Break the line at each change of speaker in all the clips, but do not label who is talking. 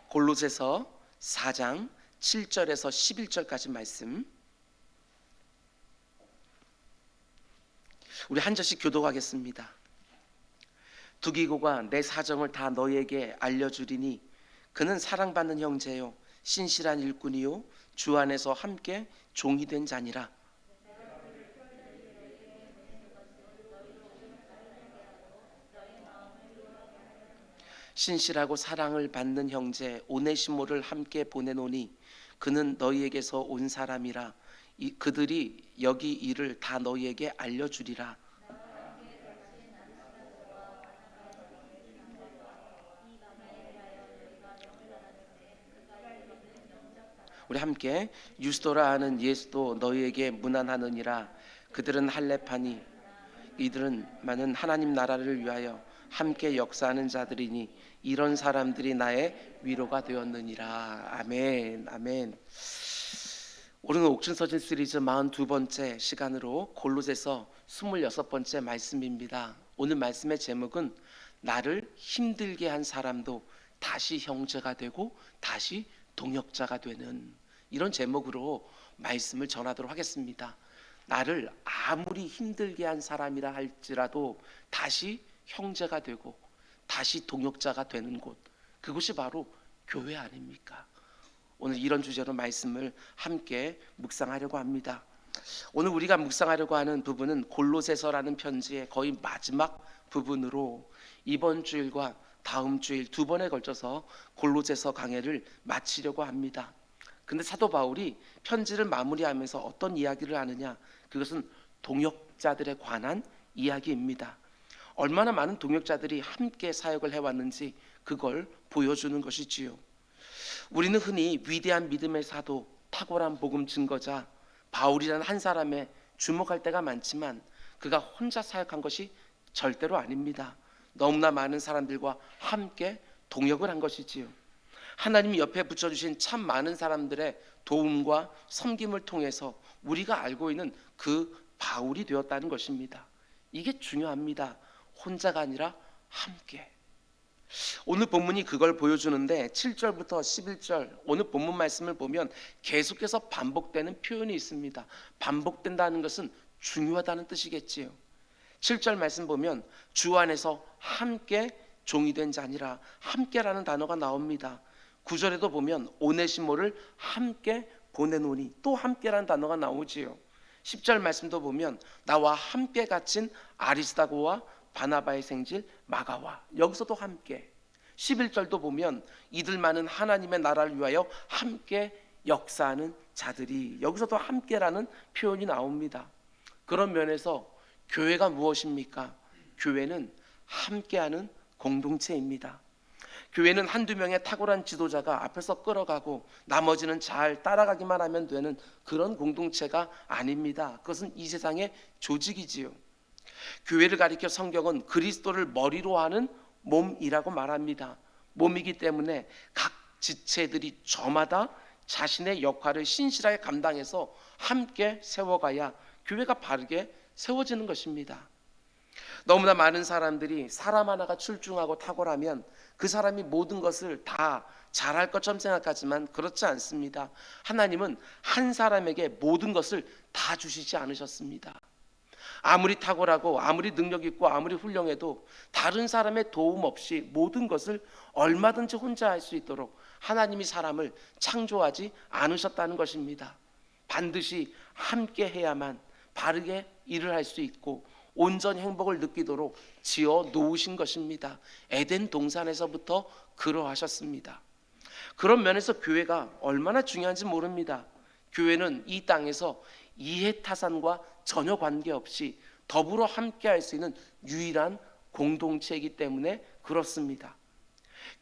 골로새서 4장 7절에서 11절까지 말씀, 우리 한 절씩 교독하겠습니다. 두기고가 내 사정을 다 너희에게 알려주리니 그는 사랑받는 형제요 신실한 일꾼이요 주 안에서 함께 종이 된 자니라. 신실하고 사랑을 받는 형제 오네시모를 함께 보내노니 그는 너희에게서 온 사람이라. 그들이 여기 일을 다 너희에게 알려주리라. 우리 함께 유스도라 하는 예수도 너희에게 문안하느니라. 그들은 할례파니 이들은 많은 하나님 나라를 위하여 함께 역사하는 자들이니 이런 사람들이 나의 위로가 되었느니라. 아멘. 아멘. 오늘은 옥춘서신 시리즈 42번째 시간으로 골로새서 26번째 말씀입니다. 오늘 말씀의 제목은 나를 힘들게 한 사람도 다시 형제가 되고 다시 동역자가 되는, 이런 제목으로 말씀을 전하도록 하겠습니다. 나를 아무리 힘들게 한 사람이라 할지라도 다시 형제가 되고 다시 동역자가 되는 곳, 그곳이 바로 교회 아닙니까? 오늘 이런 주제로 말씀을 함께 묵상하려고 합니다. 오늘 우리가 묵상하려고 하는 부분은 골로새서라는 편지의 거의 마지막 부분으로 이번 주일과 다음 주일 두 번에 걸쳐서 골로새서 강해를 마치려고 합니다. 근데 사도 바울이 편지를 마무리하면서 어떤 이야기를 하느냐, 그것은 동역자들에 관한 이야기입니다. 얼마나 많은 동역자들이 함께 사역을 해왔는지 그걸 보여주는 것이지요. 우리는 흔히 위대한 믿음의 사도, 탁월한 복음 증거자 바울이라는 한 사람에 주목할 때가 많지만 그가 혼자 사역한 것이 절대로 아닙니다. 너무나 많은 사람들과 함께 동역을 한 것이지요. 하나님이 옆에 붙여주신 참 많은 사람들의 도움과 섬김을 통해서 우리가 알고 있는 그 바울이 되었다는 것입니다. 이게 중요합니다. 혼자가 아니라 함께. 오늘 본문이 그걸 보여주는데 7절부터 11절 오늘 본문 말씀을 보면 계속해서 반복되는 표현이 있습니다. 반복된다는 것은 중요하다는 뜻이겠지요. 7절 말씀 보면 주 안에서 함께 종이 된 자니라, 함께라는 단어가 나옵니다. 9절에도 보면 오네시모를 함께 보내노니, 또 함께라는 단어가 나오지요. 10절 말씀도 보면 나와 함께 갇힌 아리스다고와 바나바의 생질 마가와, 여기서도 함께. 11절도 보면 이들만은 하나님의 나라를 위하여 함께 역사하는 자들이, 여기서도 함께라는 표현이 나옵니다. 그런 면에서 교회가 무엇입니까? 교회는 함께하는 공동체입니다. 교회는 한두 명의 탁월한 지도자가 앞에서 끌어가고 나머지는 잘 따라가기만 하면 되는 그런 공동체가 아닙니다. 그것은 이 세상의 조직이지요. 교회를 가리켜 성경은 그리스도를 머리로 하는 몸이라고 말합니다. 몸이기 때문에 각 지체들이 저마다 자신의 역할을 신실하게 감당해서 함께 세워가야 교회가 바르게 세워지는 것입니다. 너무나 많은 사람들이 사람 하나가 출중하고 탁월하면 그 사람이 모든 것을 다 잘할 것처럼 생각하지만 그렇지 않습니다. 하나님은 한 사람에게 모든 것을 다 주시지 않으셨습니다. 아무리 탁월하고 아무리 능력 있고 아무리 훌륭해도 다른 사람의 도움 없이 모든 것을 얼마든지 혼자 할 수 있도록 하나님이 사람을 창조하지 않으셨다는 것입니다. 반드시 함께 해야만 바르게 일을 할 수 있고 온전히 행복을 느끼도록 지어 놓으신 것입니다. 에덴 동산에서부터 그러하셨습니다. 그런 면에서 교회가 얼마나 중요한지 모릅니다. 교회는 이 땅에서 이해타산과 전혀 관계없이 더불어 함께할 수 있는 유일한 공동체이기 때문에 그렇습니다.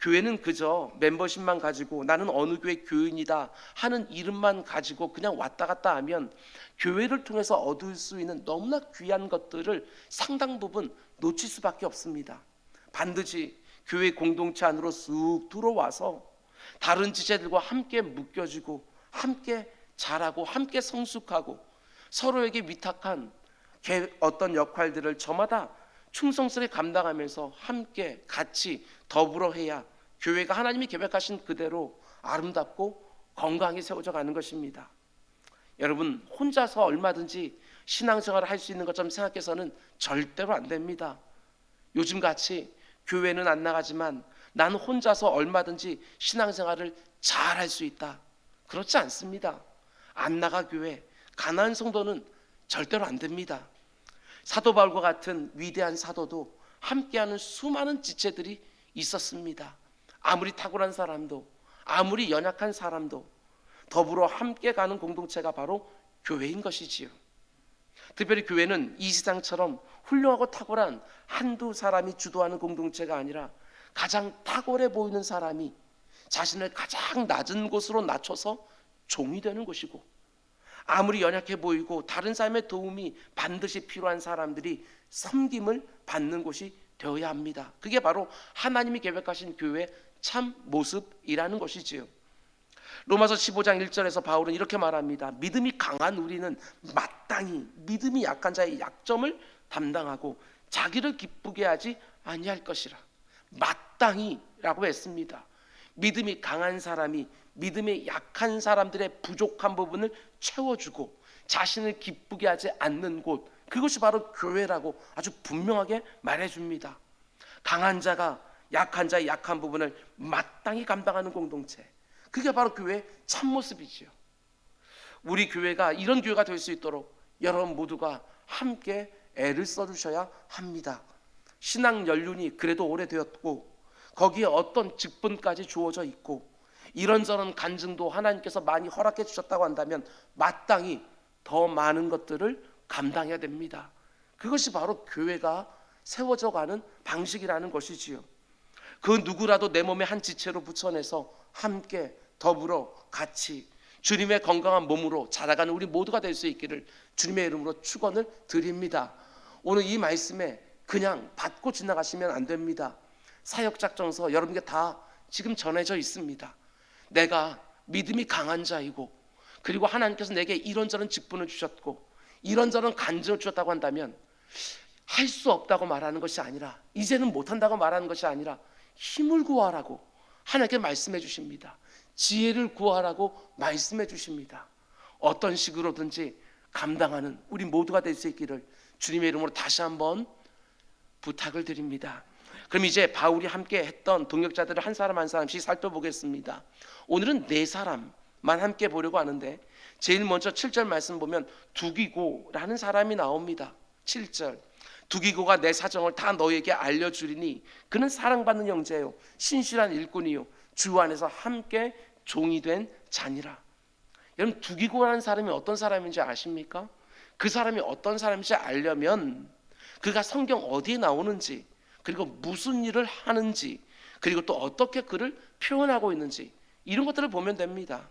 교회는 그저 멤버십만 가지고 나는 어느 교회 교인이다 하는 이름만 가지고 그냥 왔다 갔다 하면 교회를 통해서 얻을 수 있는 너무나 귀한 것들을 상당 부분 놓칠 수밖에 없습니다. 반드시 교회 공동체 안으로 쑥 들어와서 다른 지체들과 함께 묶여지고 함께 자라고 함께 성숙하고 서로에게 위탁한 어떤 역할들을 저마다 충성스레 감당하면서 함께 같이 더불어 해야 교회가 하나님이 계획하신 그대로 아름답고 건강하게 세워져 가는 것입니다. 여러분, 혼자서 얼마든지 신앙생활을 할 수 있는 것처럼 생각해서는 절대로 안 됩니다. 요즘같이 교회는 안 나가지만 나는 혼자서 얼마든지 신앙생활을 잘 할 수 있다, 그렇지 않습니다. 안 나가 교회, 가난한 성도는 절대로 안 됩니다. 사도 바울과 같은 위대한 사도도 함께하는 수많은 지체들이 있었습니다. 아무리 탁월한 사람도, 아무리 연약한 사람도 더불어 함께 가는 공동체가 바로 교회인 것이지요. 특별히 교회는 이 세상처럼 훌륭하고 탁월한 한두 사람이 주도하는 공동체가 아니라 가장 탁월해 보이는 사람이 자신을 가장 낮은 곳으로 낮춰서 종이 되는 것이고, 아무리 연약해 보이고 다른 사람의 도움이 반드시 필요한 사람들이 섬김을 받는 곳이 되어야 합니다. 그게 바로 하나님이 계획하신 교회의 참 모습이라는 것이지요. 로마서 15장 1절에서 바울은 이렇게 말합니다. 믿음이 강한 우리는 마땅히 믿음이 약한 자의 약점을 담당하고 자기를 기쁘게 하지 아니할 것이라. 마땅히라고 했습니다. 믿음이 강한 사람이 믿음이 약한 사람들의 부족한 부분을 채워주고 자신을 기쁘게 하지 않는 곳, 그것이 바로 교회라고 아주 분명하게 말해줍니다. 강한 자가 약한 자의 약한 부분을 마땅히 감당하는 공동체, 그게 바로 교회의 참모습이지요. 우리 교회가 이런 교회가 될 수 있도록 여러분 모두가 함께 애를 써주셔야 합니다. 신앙 연륜이 그래도 오래되었고 거기에 어떤 직분까지 주어져 있고 이런저런 간증도 하나님께서 많이 허락해 주셨다고 한다면 마땅히 더 많은 것들을 감당해야 됩니다. 그것이 바로 교회가 세워져 가는 방식이라는 것이지요. 그 누구라도 내 몸의 한 지체로 붙여내서 함께 더불어 같이 주님의 건강한 몸으로 자라가는 우리 모두가 될 수 있기를 주님의 이름으로 축원을 드립니다. 오늘 이 말씀에 그냥 받고 지나가시면 안 됩니다. 사역작정서 여러분께 다 지금 전해져 있습니다. 내가 믿음이 강한 자이고 그리고 하나님께서 내게 이런저런 직분을 주셨고 이런저런 간증을 주셨다고 한다면 할 수 없다고 말하는 것이 아니라, 이제는 못한다고 말하는 것이 아니라 힘을 구하라고 하나님께 말씀해 주십니다. 지혜를 구하라고 말씀해 주십니다. 어떤 식으로든지 감당하는 우리 모두가 될 수 있기를 주님의 이름으로 다시 한번 부탁을 드립니다. 그럼 이제 바울이 함께 했던 동역자들을 한 사람 한 사람씩 살펴보겠습니다. 오늘은 네 사람만 함께 보려고 하는데, 제일 먼저 7절 말씀 보면 두기고라는 사람이 나옵니다. 7절, 두기고가 내 사정을 다 너에게 알려주리니 그는 사랑받는 형제요 신실한 일꾼이요 주 안에서 함께 종이 된 자니라. 여러분, 두기고라는 사람이 어떤 사람인지 아십니까? 그 사람이 어떤 사람인지 알려면 그가 성경 어디에 나오는지, 그리고 무슨 일을 하는지, 그리고 또 어떻게 그를 표현하고 있는지, 이런 것들을 보면 됩니다.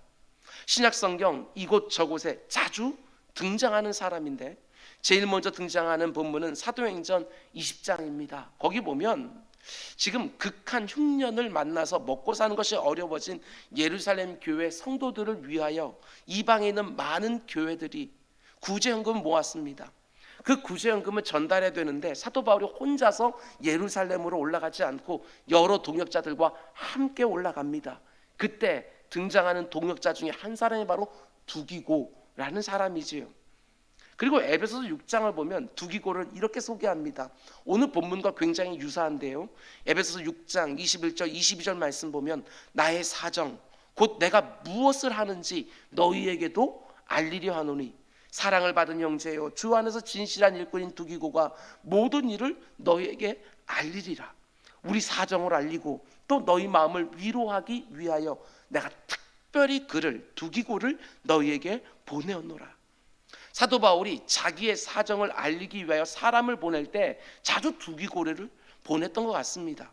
신약 성경 이곳저곳에 자주 등장하는 사람인데 제일 먼저 등장하는 본문은 사도행전 20장입니다. 거기 보면 지금 극한 흉년을 만나서 먹고 사는 것이 어려워진 예루살렘 교회 성도들을 위하여 이방에 있는 많은 교회들이 구제연금을 모았습니다. 그 구제연금을 전달해야 되는데 사도 바울이 혼자서 예루살렘으로 올라가지 않고 여러 동역자들과 함께 올라갑니다. 그때 등장하는 동역자 중에 한 사람이 바로 두기고라는 사람이지요. 그리고 에베소서 6장을 보면 두기고를 이렇게 소개합니다. 오늘 본문과 굉장히 유사한데요. 에베소서 6장 21절 22절 말씀 보면 나의 사정 곧 내가 무엇을 하는지 너희에게도 알리려 하노니 사랑을 받은 형제요 주 안에서 진실한 일꾼인 두기고가 모든 일을 너희에게 알리리라. 우리 사정을 알리고 또 너희 마음을 위로하기 위하여 내가 특별히 그를 두기고를 너희에게 보내었노라. 사도 바울이 자기의 사정을 알리기 위하여 사람을 보낼 때 자주 두기고를 보냈던 것 같습니다.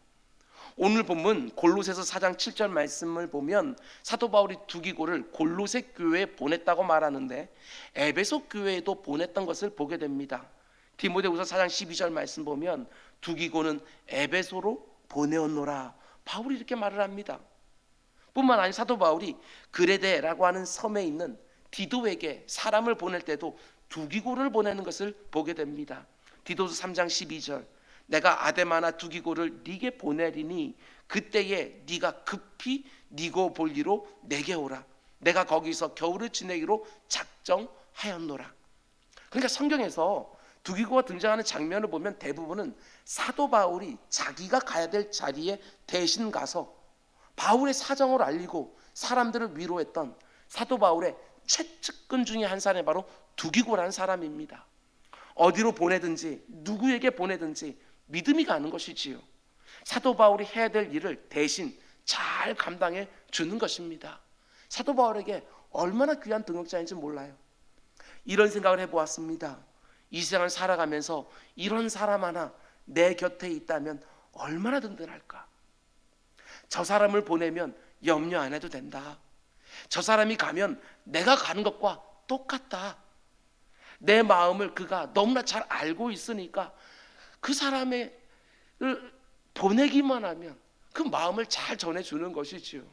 오늘 본문 골로새서 4장 7절 말씀을 보면 사도 바울이 두기고를 골로새 교회에 보냈다고 말하는데 에베소 교회에도 보냈던 것을 보게 됩니다. 디모데후서 4장 12절 말씀 보면 두기고는 에베소로 보내었노라. 바울이 이렇게 말을 합니다. 뿐만 아니라 사도 바울이 그레데라고 하는 섬에 있는 디도에게 사람을 보낼 때도 두기고를 보내는 것을 보게 됩니다. 디도서 3장 12절 내가 아데마나 두기고를 네게 보내리니 그때에 네가 급히 니고 볼리로 내게 오라. 내가 거기서 겨울을 지내기로 작정하였노라. 그러니까 성경에서 두기고가 등장하는 장면을 보면 대부분은 사도 바울이 자기가 가야 될 자리에 대신 가서 바울의 사정을 알리고 사람들을 위로했던 사도 바울의 최측근 중에 한 사람이 바로 두기고라는 사람입니다. 어디로 보내든지 누구에게 보내든지 믿음이 가는 것이지요. 사도 바울이 해야 될 일을 대신 잘 감당해 주는 것입니다. 사도 바울에게 얼마나 귀한 동역자인지 몰라요. 이런 생각을 해보았습니다. 이 세상을 살아가면서 이런 사람 하나 내 곁에 있다면 얼마나 든든할까. 저 사람을 보내면 염려 안 해도 된다. 저 사람이 가면 내가 가는 것과 똑같다. 내 마음을 그가 너무나 잘 알고 있으니까 그 사람을 보내기만 하면 그 마음을 잘 전해주는 것이지요.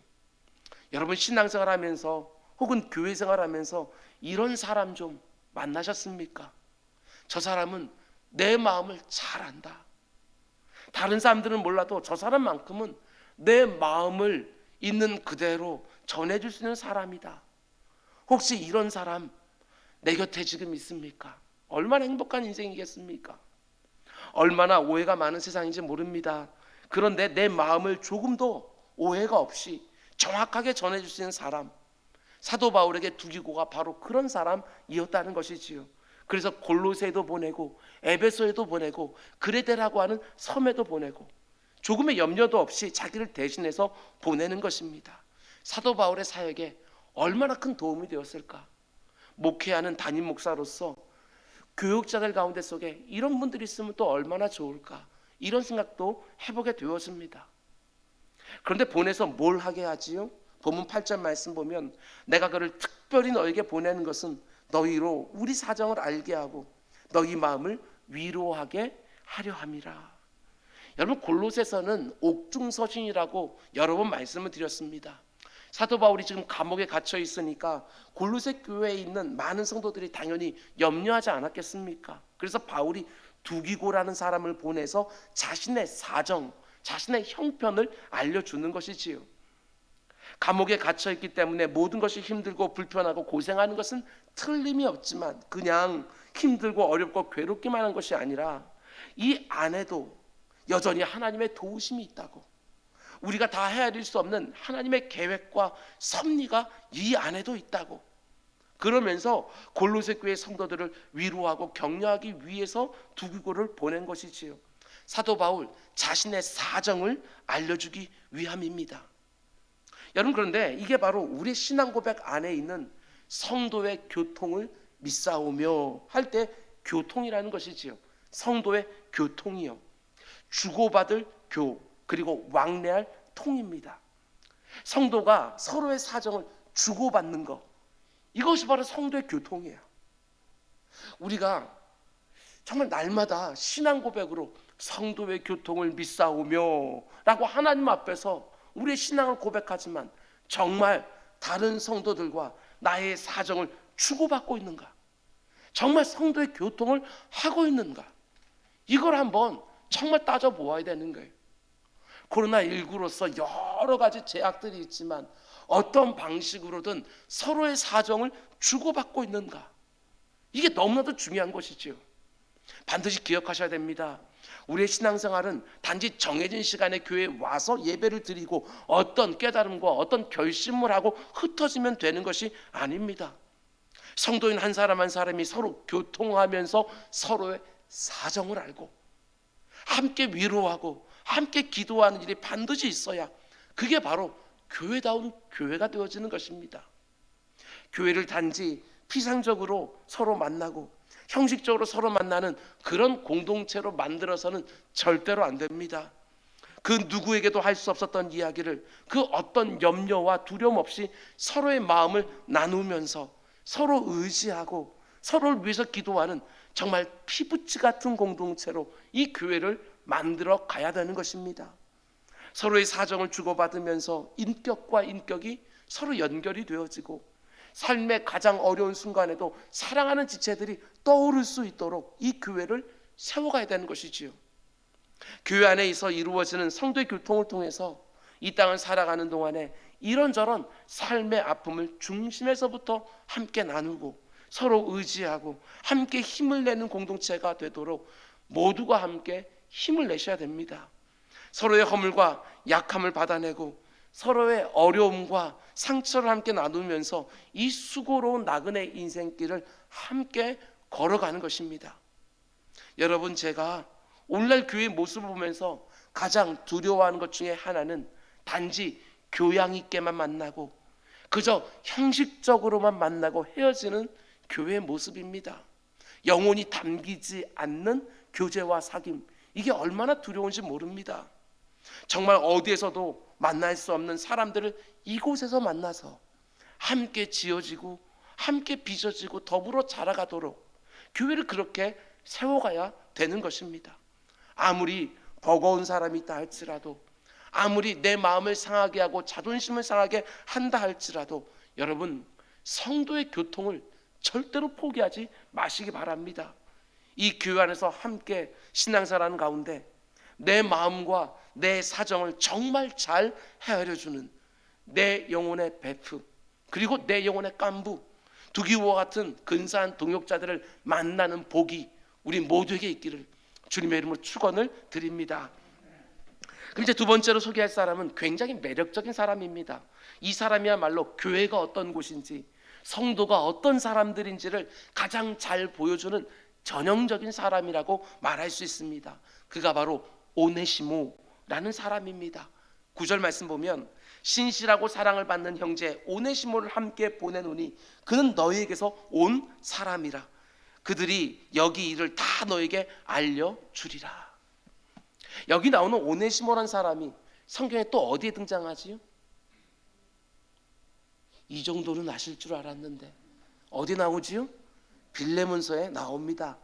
여러분 신앙생활하면서 혹은 교회생활하면서 이런 사람 좀 만나셨습니까? 저 사람은 내 마음을 잘 안다. 다른 사람들은 몰라도 저 사람만큼은 내 마음을 있는 그대로 전해줄 수 있는 사람이다. 혹시 이런 사람 내 곁에 지금 있습니까? 얼마나 행복한 인생이겠습니까? 얼마나 오해가 많은 세상인지 모릅니다. 그런데 내 마음을 조금도 오해가 없이 정확하게 전해줄 수 있는 사람, 사도 바울에게 두기고가 바로 그런 사람이었다는 것이지요. 그래서 골로새도 보내고 에베소에도 보내고 그레데라고 하는 섬에도 보내고 조금의 염려도 없이 자기를 대신해서 보내는 것입니다. 사도 바울의 사역에 얼마나 큰 도움이 되었을까. 목회하는 담임 목사로서 교육자들 가운데 속에 이런 분들이 있으면 또 얼마나 좋을까, 이런 생각도 해보게 되었습니다. 그런데 보내서 뭘 하게 하지요? 본문 8절 말씀 보면 내가 그를 특별히 너에게 보내는 것은 너희로 우리 사정을 알게 하고 너희 마음을 위로하게 하려 함이라. 여러분 골로새서는 옥중서신이라고 여러 번 말씀을 드렸습니다. 사도 바울이 지금 감옥에 갇혀 있으니까 골로새 교회에 있는 많은 성도들이 당연히 염려하지 않았겠습니까? 그래서 바울이 두기고라는 사람을 보내서 자신의 사정, 자신의 형편을 알려주는 것이지요. 감옥에 갇혀 있기 때문에 모든 것이 힘들고 불편하고 고생하는 것은 틀림이 없지만 그냥 힘들고 어렵고 괴롭기만 한 것이 아니라 이 안에도 여전히 하나님의 도우심이 있다고, 우리가 다 헤아릴 수 없는 하나님의 계획과 섭리가 이 안에도 있다고, 그러면서 골로새 교회 성도들을 위로하고 격려하기 위해서 두기고를 보낸 것이지요. 사도 바울 자신의 사정을 알려주기 위함입니다. 여러분 그런데 이게 바로 우리 신앙 고백 안에 있는 성도의 교통을 믿사오며 할 때 교통이라는 것이지요. 성도의 교통이요. 주고받을 교 그리고 왕래할 통입니다. 성도가 서로의 사정을 주고받는 것, 이것이 바로 성도의 교통이에요. 우리가 정말 날마다 신앙 고백으로 성도의 교통을 믿사오며 라고 하나님 앞에서 우리의 신앙을 고백하지만 정말 다른 성도들과 나의 사정을 주고받고 있는가? 정말 성도의 교통을 하고 있는가? 이걸 한번 정말 따져보아야 되는 거예요. 코로나19로서 여러 가지 제약들이 있지만 어떤 방식으로든 서로의 사정을 주고받고 있는가? 이게 너무나도 중요한 것이죠. 반드시 기억하셔야 됩니다. 우리의 신앙생활은 단지 정해진 시간에 교회에 와서 예배를 드리고 어떤 깨달음과 어떤 결심을 하고 흩어지면 되는 것이 아닙니다. 성도인 한 사람 한 사람이 서로 교통하면서 서로의 사정을 알고 함께 위로하고 함께 기도하는 일이 반드시 있어야 그게 바로 교회다운 교회가 되어지는 것입니다. 교회를 단지 피상적으로 서로 만나고 형식적으로 서로 만나는 그런 공동체로 만들어서는 절대로 안 됩니다. 그 누구에게도 할 수 없었던 이야기를 그 어떤 염려와 두려움 없이 서로의 마음을 나누면서 서로 의지하고 서로를 위해서 기도하는 정말 피부치 같은 공동체로 이 교회를 만들어 가야 되는 것입니다. 서로의 사정을 주고받으면서 인격과 인격이 서로 연결이 되어지고 삶의 가장 어려운 순간에도 사랑하는 지체들이 떠오를 수 있도록 이 교회를 세워가야 되는 것이지요. 교회 안에서 이루어지는 성도의 교통을 통해서 이 땅을 살아가는 동안에 이런저런 삶의 아픔을 중심에서부터 함께 나누고 서로 의지하고 함께 힘을 내는 공동체가 되도록 모두가 함께 힘을 내셔야 됩니다. 서로의 허물과 약함을 받아내고 서로의 어려움과 상처를 함께 나누면서 이 수고로운 나그네 인생길을 함께 걸어가는 것입니다. 여러분, 제가 오늘날 교회의 모습을 보면서 가장 두려워하는 것 중에 하나는 단지 교양 있게만 만나고 그저 형식적으로만 만나고 헤어지는 교회의 모습입니다. 영혼이 담기지 않는 교제와 사귐, 이게 얼마나 두려운지 모릅니다. 정말 어디에서도 만날 수 없는 사람들을 이곳에서 만나서 함께 지어지고 함께 빚어지고 더불어 자라가도록 교회를 그렇게 세워가야 되는 것입니다. 아무리 버거운 사람이 있다 할지라도, 아무리 내 마음을 상하게 하고 자존심을 상하게 한다 할지라도 여러분, 성도의 교통을 절대로 포기하지 마시기 바랍니다. 이 교회 안에서 함께 신앙생활하는 가운데 내 마음과 내 사정을 정말 잘 헤아려주는 내 영혼의 베프, 그리고 내 영혼의 깐부, 두기와 같은 근사한 동역자들을 만나는 복이 우리 모두에게 있기를 주님의 이름으로 축원을 드립니다. 그럼 이제 두 번째로 소개할 사람은 굉장히 매력적인 사람입니다. 이 사람이야말로 교회가 어떤 곳인지, 성도가 어떤 사람들인지를 가장 잘 보여주는 전형적인 사람이라고 말할 수 있습니다. 그가 바로 오네시모라는 사람입니다. 9절 말씀 보면 신실하고 사랑을 받는 형제 오네시모를 함께 보내노니 그는 너희에게서 온 사람이라. 그들이 여기 일을 다 너에게 알려주리라. 여기 나오는 오네시모란 사람이 성경에 또 어디에 등장하지요? 이 정도는 아실 줄 알았는데 어디 나오지요? 빌레몬서에 나옵니다.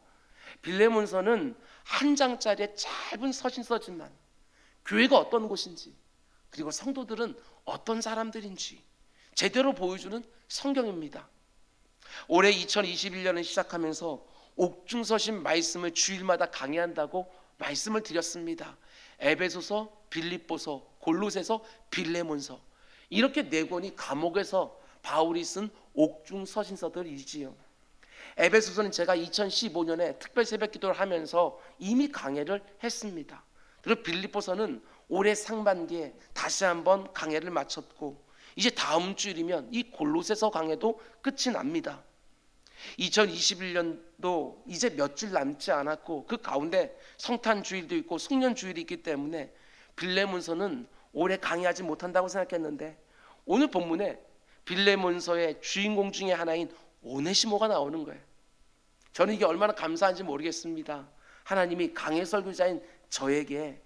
빌레몬서는 한 장짜리의 짧은 서신서지만 교회가 어떤 곳인지, 그리고 성도들은 어떤 사람들인지 제대로 보여주는 성경입니다. 올해 2021년을 시작하면서 옥중서신 말씀을 주일마다 강의한다고 말씀을 드렸습니다. 에베소서, 빌립보서, 골로새서, 빌레몬서, 이렇게 네 권이 감옥에서 바울이 쓴 옥중서신서들이지요. 에베소서는 제가 2015년에 특별 새벽 기도를 하면서 이미 강해를 했습니다. 그리고 빌립보서는 올해 상반기에 다시 한번 강해를 마쳤고 이제 다음 주일이면 이 골로새서 강해도 끝이 납니다. 2021년도 이제 몇 주 남지 않았고 그 가운데 성탄 주일도 있고 숙련 주일이 있기 때문에 빌레몬서는 올해 강의하지 못한다고 생각했는데 오늘 본문에 빌레몬서의 주인공 중에 하나인 오네시모가 나오는 거예요. 저는 이게 얼마나 감사한지 모르겠습니다. 하나님이 강해 설교자인 저에게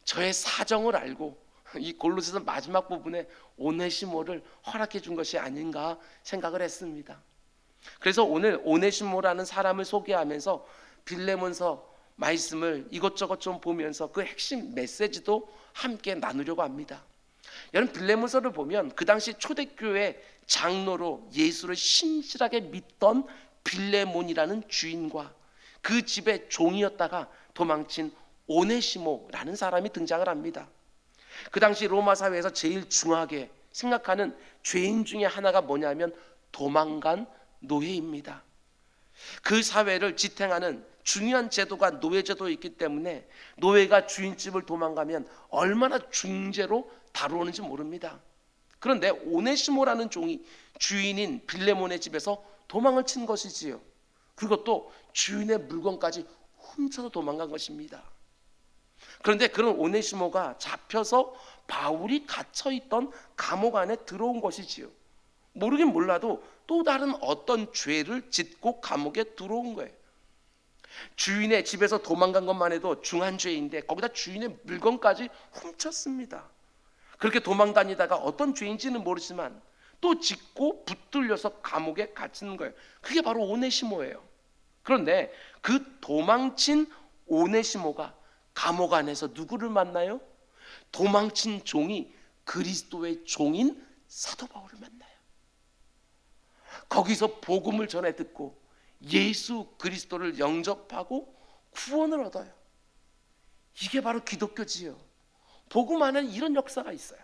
저의 사정을 알고 이 골로새서 마지막 부분에 오네시모를 허락해 준 것이 아닌가 생각을 했습니다. 그래서 오늘 오네시모라는 사람을 소개하면서 빌레몬서 말씀을 이것저것 좀 보면서 그 핵심 메시지도 함께 나누려고 합니다. 여러분, 빌레몬서를 보면 그 당시 초대교회 장로로 예수를 신실하게 믿던 빌레몬이라는 주인과 그 집의 종이었다가 도망친 오네시모라는 사람이 등장을 합니다. 그 당시 로마 사회에서 제일 중하게 생각하는 죄인 중에 하나가 뭐냐면 도망간 노예입니다. 그 사회를 지탱하는 중요한 제도가 노예제도였기 때문에 노예가 주인집을 도망가면 얼마나 중죄로 다루었는지 모릅니다. 그런데 오네시모라는 종이 주인인 빌레몬의 집에서 도망을 친 것이지요. 그것도 주인의 물건까지 훔쳐서 도망간 것입니다. 그런데 그런 오네시모가 잡혀서 바울이 갇혀있던 감옥 안에 들어온 것이지요. 모르긴 몰라도 또 다른 어떤 죄를 짓고 감옥에 들어온 거예요. 주인의 집에서 도망간 것만 해도 중한 죄인데 거기다 주인의 물건까지 훔쳤습니다. 그렇게 도망다니다가 어떤 죄인지는 모르지만 또 짓고 붙들려서 감옥에 갇히는 거예요. 그게 바로 오네시모예요. 그런데 그 도망친 오네시모가 감옥 안에서 누구를 만나요? 도망친 종이 그리스도의 종인 사도 바울을 만나요. 거기서 복음을 전해 듣고 예수 그리스도를 영접하고 구원을 얻어요. 이게 바로 기독교지요. 복음 안에는 이런 역사가 있어요.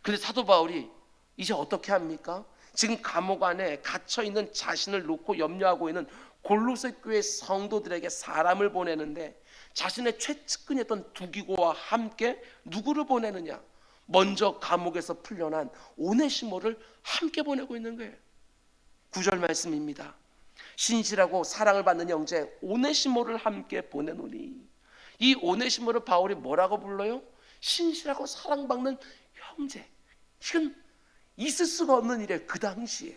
근데 사도 바울이 이제 어떻게 합니까? 지금 감옥 안에 갇혀있는 자신을 놓고 염려하고 있는 골로새 교회 성도들에게 사람을 보내는데, 자신의 최측근이었던 두기고와 함께 누구를 보내느냐? 먼저 감옥에서 풀려난 오네시모를 함께 보내고 있는 거예요. 9절 말씀입니다. 신실하고 사랑을 받는 형제 오네시모를 함께 보내노니. 이 오네시모를 바울이 뭐라고 불러요? 신실하고 사랑받는 형제. 이건 있을 수가 없는 일이에요. 그 당시에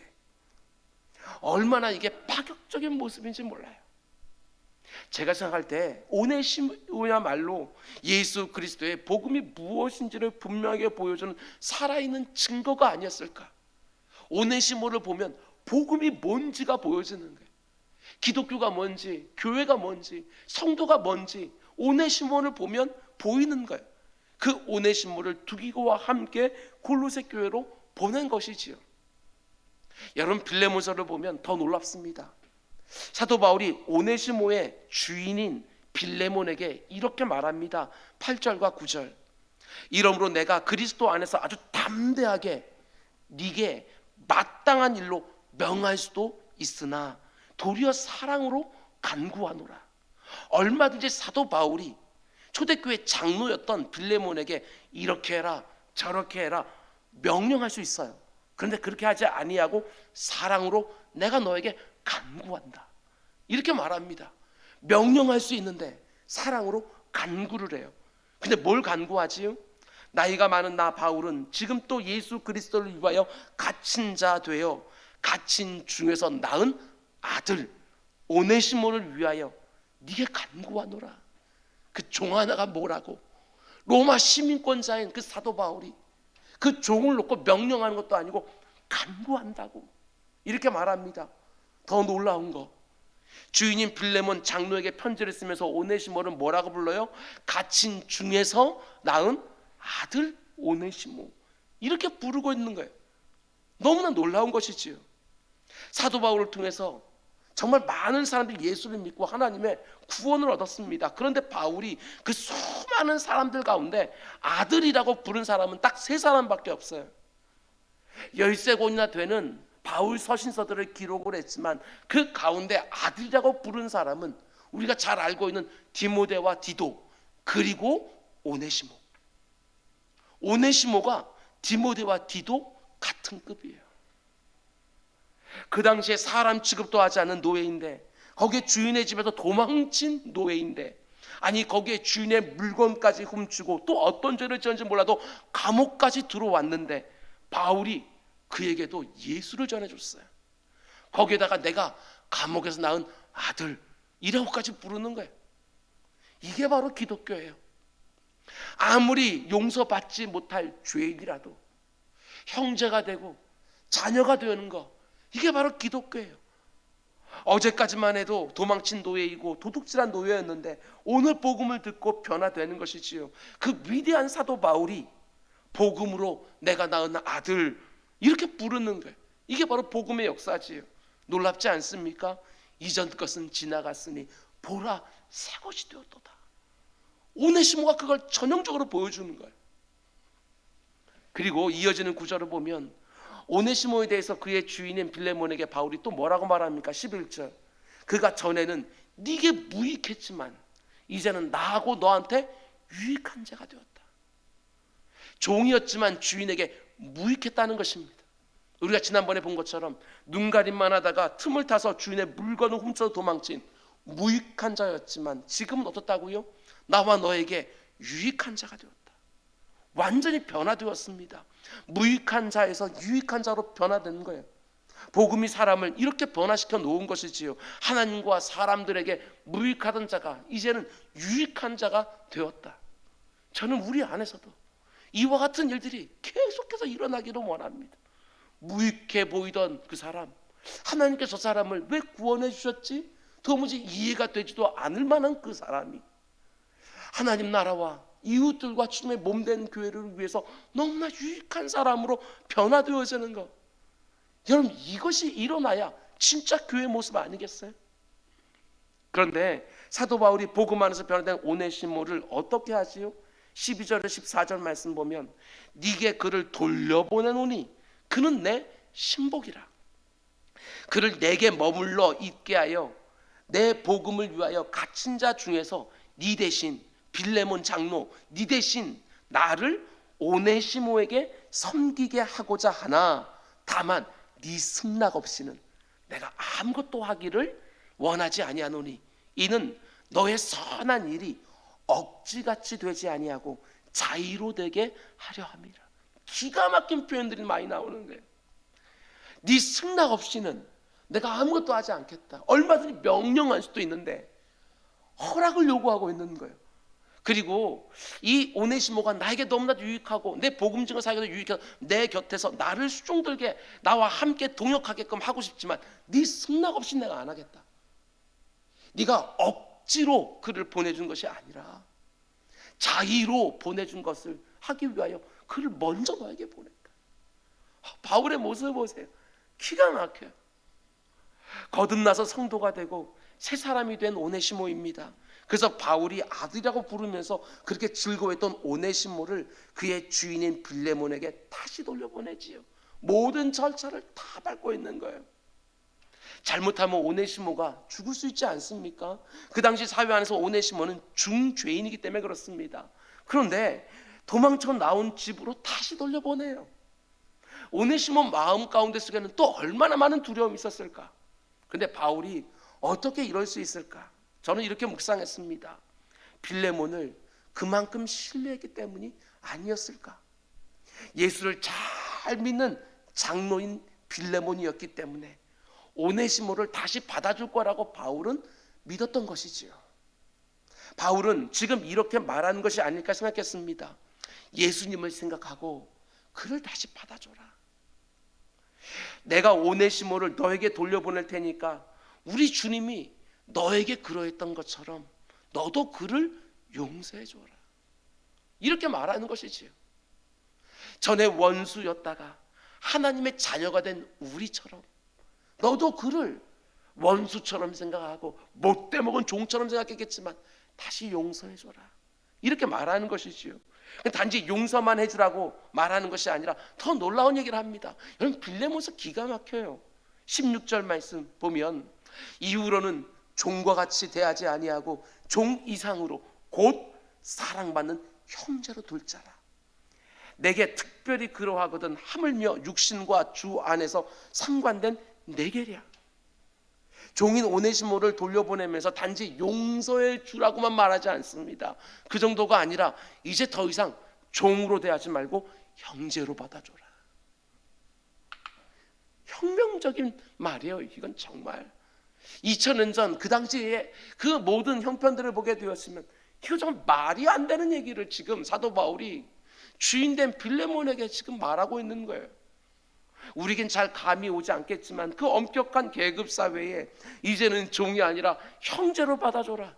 얼마나 이게 파격적인 모습인지 몰라요. 제가 생각할 때 오네시모야말로 예수 그리스도의 복음이 무엇인지를 분명하게 보여주는 살아있는 증거가 아니었을까. 오네시모를 보면 복음이 뭔지가 보여지는 거예요. 기독교가 뭔지, 교회가 뭔지, 성도가 뭔지 오네시모를 보면 보이는 거예요. 그 오네시모를 두기고와 함께 골로새 교회로 보낸 것이지요. 여러분, 빌레몬서를 보면 더 놀랍습니다. 사도 바울이 오네시모의 주인인 빌레몬에게 이렇게 말합니다. 8절과 9절. 이러므로 내가 그리스도 안에서 아주 담대하게 네게 마땅한 일로 명할 수도 있으나 도리어 사랑으로 간구하노라. 얼마든지 사도 바울이 초대교회 장로였던 빌레몬에게 이렇게 해라 저렇게 해라 명령할 수 있어요. 그런데 그렇게 하지 아니하고 사랑으로 내가 너에게 간구한다, 이렇게 말합니다. 명령할 수 있는데 사랑으로 간구를 해요. 근데 뭘 간구하지요? 나이가 많은 나 바울은 지금 또 예수 그리스도를 위하여 갇힌 자 되어 갇힌 중에서 낳은 아들 오네시모를 위하여 네게 간구하노라. 그 종 하나가 뭐라고? 로마 시민권자인 그 사도 바울이 그 종을 놓고 명령하는 것도 아니고 간구한다고 이렇게 말합니다. 더 놀라운 거, 주인인 빌레몬 장로에게 편지를 쓰면서 오네시모를 뭐라고 불러요? 갇힌 중에서 낳은 아들 오네시모, 이렇게 부르고 있는 거예요. 너무나 놀라운 것이지요. 사도 바울을 통해서 정말 많은 사람들이 예수를 믿고 하나님의 구원을 얻었습니다. 그런데 바울이 그 수많은 사람들 가운데 아들이라고 부른 사람은 딱 3사람밖에 없어요. 13권이나 되는 바울 서신서들을 기록을 했지만 그 가운데 아들이라고 부른 사람은 우리가 잘 알고 있는 디모데와 디도, 그리고 오네시모. 오네시모가 디모데와 디도 같은 급이에요. 그 당시에 사람 취급도 하지 않은 노예인데, 거기에 주인의 집에서 도망친 노예인데, 아니 거기에 주인의 물건까지 훔치고 또 어떤 죄를 지었는지 몰라도 감옥까지 들어왔는데 바울이 그에게도 예수를 전해줬어요. 거기에다가 내가 감옥에서 낳은 아들 이라고까지 부르는 거예요. 이게 바로 기독교예요. 아무리 용서받지 못할 죄인이라도 형제가 되고 자녀가 되는 거, 이게 바로 기독교예요. 어제까지만 해도 도망친 노예이고 도둑질한 노예였는데 오늘 복음을 듣고 변화되는 것이지요. 그 위대한 사도 바울이 복음으로 내가 낳은 아들 이렇게 부르는 거예요. 이게 바로 복음의 역사지요. 놀랍지 않습니까? 이전 것은 지나갔으니 보라 새 것이 되었도다. 오네시모가 그걸 전형적으로 보여주는 거예요. 그리고 이어지는 구절을 보면 오네시모에 대해서 그의 주인인 빌레몬에게 바울이 또 뭐라고 말합니까? 11절. 그가 전에는 네게 무익했지만 이제는 나하고 너한테 유익한 자가 되었다. 종이었지만 주인에게 무익했다는 것입니다. 우리가 지난번에 본 것처럼 눈가림만 하다가 틈을 타서 주인의 물건을 훔쳐 도망친 무익한 자였지만 지금은 어떻다고요? 나와 너에게 유익한 자가 되었다. 완전히 변화되었습니다. 무익한 자에서 유익한 자로 변화된 거예요. 복음이 사람을 이렇게 변화시켜 놓은 것이지요. 하나님과 사람들에게 무익하던 자가 이제는 유익한 자가 되었다. 저는 우리 안에서도 이와 같은 일들이 계속해서 일어나기를 원합니다. 무익해 보이던 그 사람, 하나님께 저 사람을 왜 구원해 주셨지? 도무지 이해가 되지도 않을 만한 그 사람이 하나님 나라와 이웃들과 주님의 몸된 교회를 위해서 너무나 유익한 사람으로 변화되어지는 것, 여러분 이것이 일어나야 진짜 교회 모습 아니겠어요? 그런데 사도 바울이 복음 안에서 변화된 오네시모를 어떻게 하지요? 12절에 14절 말씀 보면 네게 그를 돌려보내노니 그는 내 신복이라. 그를 내게 머물러 있게 하여 내 복음을 위하여 갇힌 자 중에서 네 대신 빌레몬 장로 네 대신 나를 오네시모에게 섬기게 하고자 하나 다만 네 승낙 없이는 내가 아무것도 하기를 원하지 아니하노니 이는 너의 선한 일이 억지같이 되지 아니하고 자의로 되게 하려 함이라. 기가 막힌 표현들이 많이 나오는 거예요. 네 승낙 없이는 내가 아무것도 하지 않겠다. 얼마든지 명령할 수도 있는데 허락을 요구하고 있는 거예요. 그리고 이 오네시모가 나에게 너무나도 유익하고 내 복음 증거 사역에도 유익해서 내 곁에서 나를 수종들게 나와 함께 동역하게끔 하고 싶지만 네 승낙 없이 내가 안 하겠다. 네가 억지로 그를 보내준 것이 아니라 자의로 보내준 것을 하기 위하여 그를 먼저 너에게 보냈다. 바울의 모습을 보세요. 기가 막혀요. 거듭나서 성도가 되고 새 사람이 된 오네시모입니다. 그래서 바울이 아들이라고 부르면서 그렇게 즐거워했던 오네시모를 그의 주인인 빌레몬에게 다시 돌려보내지요. 모든 절차를 다 밟고 있는 거예요. 잘못하면 오네시모가 죽을 수 있지 않습니까? 그 당시 사회 안에서 오네시모는 중죄인이기 때문에 그렇습니다. 그런데 도망쳐 나온 집으로 다시 돌려보내요. 오네시모 마음 가운데 속에는 또 얼마나 많은 두려움이 있었을까? 그런데 바울이 어떻게 이럴 수 있을까? 저는 이렇게 묵상했습니다. 빌레몬을 그만큼 신뢰했기 때문이 아니었을까? 예수를 잘 믿는 장로인 빌레몬이었기 때문에 오네시모를 다시 받아줄 거라고 바울은 믿었던 것이지요. 바울은 지금 이렇게 말하는 것이 아닐까 생각했습니다. 예수님을 생각하고 그를 다시 받아줘라. 내가 오네시모를 너에게 돌려보낼 테니까 우리 주님이 너에게 그러했던 것처럼 너도 그를 용서해줘라. 이렇게 말하는 것이지요. 전에 원수였다가 하나님의 자녀가 된 우리처럼 너도 그를 원수처럼 생각하고 못돼 먹은 종처럼 생각했겠지만 다시 용서해줘라. 이렇게 말하는 것이지요. 단지 용서만 해주라고 말하는 것이 아니라 더 놀라운 얘기를 합니다. 여러분 빌레몬서 기가 막혀요. 16절 말씀 보면 이후로는 종과 같이 대하지 아니하고 종 이상으로 곧 사랑받는 형제로 둘 자라. 내게 특별히 그러하거든 하물며 육신과 주 안에서 상관된 내게랴. 종인 오네시모를 돌려보내면서 단지 용서해 주라고만 말하지 않습니다. 그 정도가 아니라 이제 더 이상 종으로 대하지 말고 형제로 받아줘라. 혁명적인 말이에요. 이건 정말 2000년 전 그 당시에 그 모든 형편들을 보게 되었으면 이거 정말 말이 안 되는 얘기를 지금 사도 바울이 주인된 빌레몬에게 지금 말하고 있는 거예요. 우리겐 잘 감이 오지 않겠지만 그 엄격한 계급 사회에 이제는 종이 아니라 형제로 받아줘라.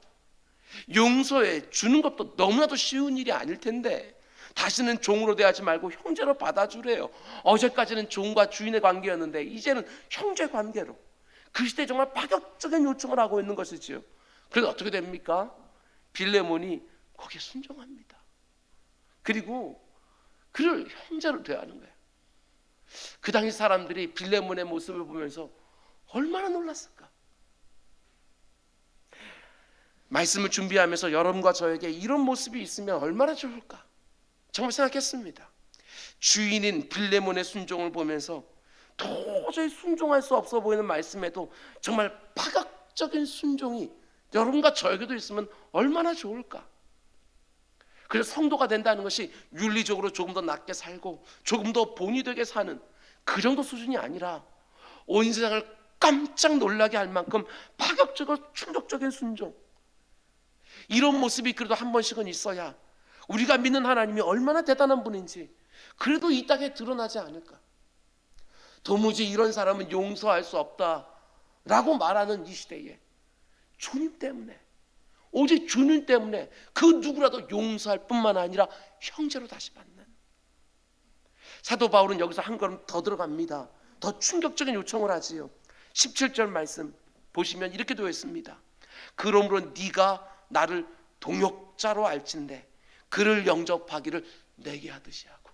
용서해 주는 것도 너무나도 쉬운 일이 아닐 텐데 다시는 종으로 대하지 말고 형제로 받아주래요. 어제까지는 종과 주인의 관계였는데 이제는 형제 관계로. 그 시대에 정말 파격적인 요청을 하고 있는 것이지요. 그래서 어떻게 됩니까? 빌레몬이 거기에 순종합니다. 그리고 그를 형제로 대하는 거예요. 그 당시 사람들이 빌레몬의 모습을 보면서 얼마나 놀랐을까? 말씀을 준비하면서 여러분과 저에게 이런 모습이 있으면 얼마나 좋을까? 정말 생각했습니다. 주인인 빌레몬의 순종을 보면서 도저히 순종할 수 없어 보이는 말씀에도 정말 파격적인 순종이 여러분과 저에게도 있으면 얼마나 좋을까? 그래서 성도가 된다는 것이 윤리적으로 조금 더 낫게 살고 조금 더 본이 되게 사는 그 정도 수준이 아니라 온 세상을 깜짝 놀라게 할 만큼 파격적이고 충격적인 순종. 이런 모습이 그래도 한 번씩은 있어야 우리가 믿는 하나님이 얼마나 대단한 분인지 그래도 이 땅에 드러나지 않을까. 도무지 이런 사람은 용서할 수 없다라고 말하는 이 시대에 주님 때문에 오직 주님 때문에 그 누구라도 용서할 뿐만 아니라 형제로 다시 받는. 사도 바울은 여기서 한 걸음 더 들어갑니다. 더 충격적인 요청을 하지요. 17절 말씀 보시면 이렇게 되어 있습니다. 그러므로 네가 나를 동역자로 알진대 그를 영접하기를 내게 하듯이 하고.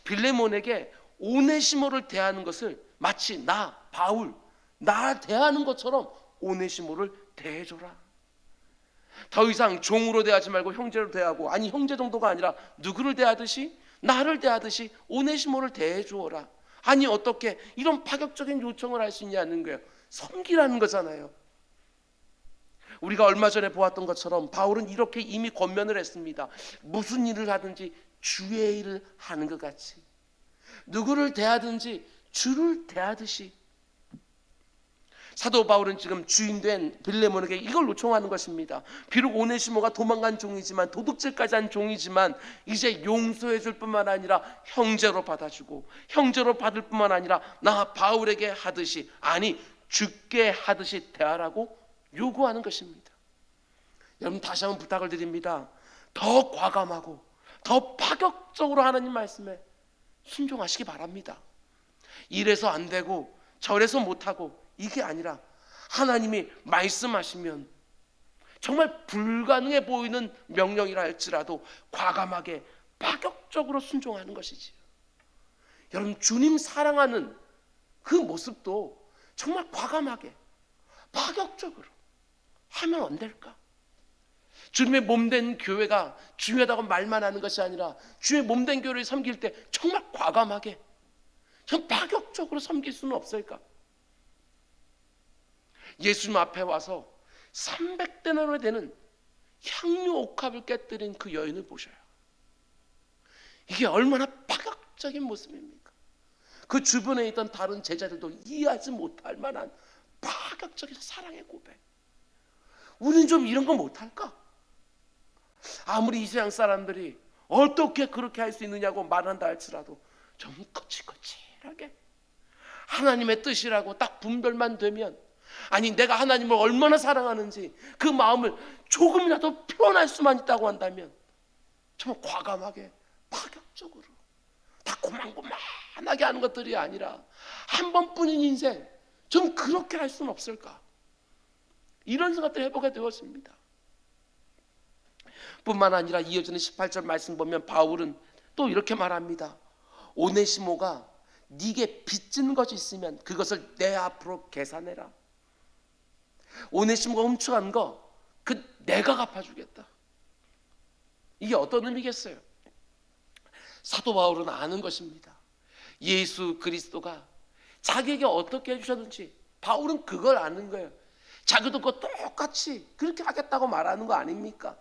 빌레몬에게 오네시모를 대하는 것을 마치 나 바울 나 대하는 것처럼 오네시모를 대해줘라. 더 이상 종으로 대하지 말고 형제로 대하고, 아니 형제 정도가 아니라 누구를 대하듯이? 나를 대하듯이 오네시모를 대해주어라. 아니 어떻게 이런 파격적인 요청을 할 수 있냐는 거예요. 섬기라는 거잖아요. 우리가 얼마 전에 보았던 것처럼 바울은 이렇게 이미 권면을 했습니다. 무슨 일을 하든지 주의 일을 하는 것 같이, 누구를 대하든지 주를 대하듯이. 사도 바울은 지금 주인된 빌레몬에게 이걸 요청하는 것입니다. 비록 오네시모가 도망간 종이지만, 도둑질까지 한 종이지만 이제 용서해 줄 뿐만 아니라 형제로 받아주고, 형제로 받을 뿐만 아니라 나 바울에게 하듯이, 아니 주께 하듯이 대하라고 요구하는 것입니다. 여러분 다시 한번 부탁을 드립니다. 더 과감하고 더 파격적으로 하나님 말씀에 순종하시기 바랍니다. 이래서 안 되고 저래서 못하고 이게 아니라 하나님이 말씀하시면 정말 불가능해 보이는 명령이라 할지라도 과감하게 파격적으로 순종하는 것이지요. 여러분 주님 사랑하는 그 모습도 정말 과감하게 파격적으로 하면 안 될까? 주님의 몸된 교회가 중요하다고 말만 하는 것이 아니라 주의 몸된 교회를 섬길 때 정말 과감하게, 좀 파격적으로 섬길 수는 없을까? 예수님 앞에 와서 300데나리온이 되는 향유 옥합을 깨뜨린 그 여인을 보셔요. 이게 얼마나 파격적인 모습입니까? 그 주변에 있던 다른 제자들도 이해하지 못할 만한 파격적인 사랑의 고백. 우리는 좀 이런 거 못할까? 아무리 이 세상 사람들이 어떻게 그렇게 할 수 있느냐고 말한다 할지라도 좀 거칠거칠하게 하나님의 뜻이라고 딱 분별만 되면, 아니 내가 하나님을 얼마나 사랑하는지 그 마음을 조금이라도 표현할 수만 있다고 한다면 정말 과감하게 파격적으로 다 고만고만하게 하는 것들이 아니라 한 번뿐인 인생 좀 그렇게 할 수는 없을까? 이런 생각들을 해보게 되었습니다. 뿐만 아니라 이어지는 18절 말씀 보면 바울은 또 이렇게 말합니다. 오네시모가 네게 빚진 것이 있으면 그것을 내 앞으로 계산해라. 오네시모가 훔쳐간 거 그 내가 갚아주겠다. 이게 어떤 의미겠어요? 사도 바울은 아는 것입니다. 예수 그리스도가 자기에게 어떻게 해주셨는지 바울은 그걸 아는 거예요. 자기도 그거 똑같이 그렇게 하겠다고 말하는 거 아닙니까?